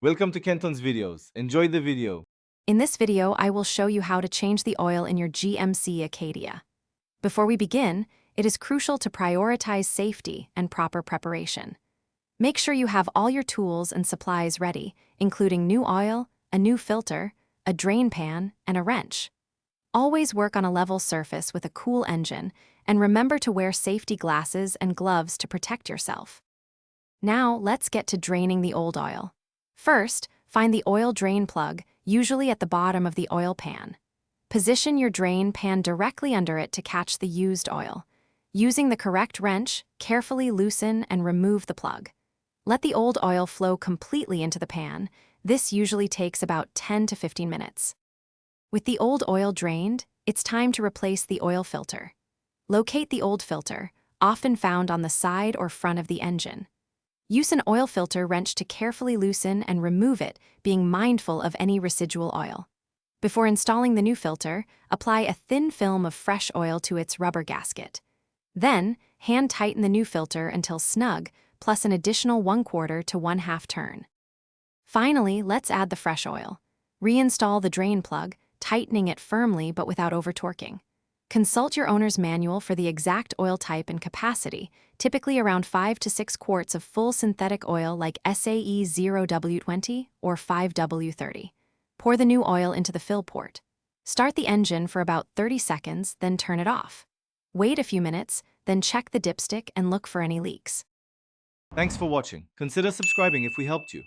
Welcome to Kenton's videos. Enjoy the video. In this video, I will show you how to change the oil in your GMC Acadia. Before we begin, it is crucial to prioritize safety and proper preparation. Make sure you have all your tools and supplies ready, including new oil, a new filter, a drain pan, and a wrench. Always work on a level surface with a cool engine, and remember to wear safety glasses and gloves to protect yourself. Now, let's get to draining the old oil. First, find the oil drain plug, usually at the bottom of the oil pan. Position your drain pan directly under it to catch the used oil. Using the correct wrench, carefully loosen and remove the plug. Let the old oil flow completely into the pan. This usually takes about 10 to 15 minutes. With the old oil drained, it's time to replace the oil filter. Locate the old filter, often found on the side or front of the engine. Use an oil filter wrench to carefully loosen and remove it, being mindful of any residual oil. Before installing the new filter, apply a thin film of fresh oil to its rubber gasket. Then, hand tighten the new filter until snug, plus an additional 1/4 to 1/2 turn. Finally, let's add the fresh oil. Reinstall the drain plug, tightening it firmly but without over-torquing. Consult your owner's manual for the exact oil type and capacity, typically around 5 to 6 quarts of full synthetic oil like SAE 0W20 or 5W30. Pour the new oil into the fill port. Start the engine for about 30 seconds, then turn it off. Wait a few minutes, then check the dipstick and look for any leaks. Thanks for watching. Consider subscribing if we helped you.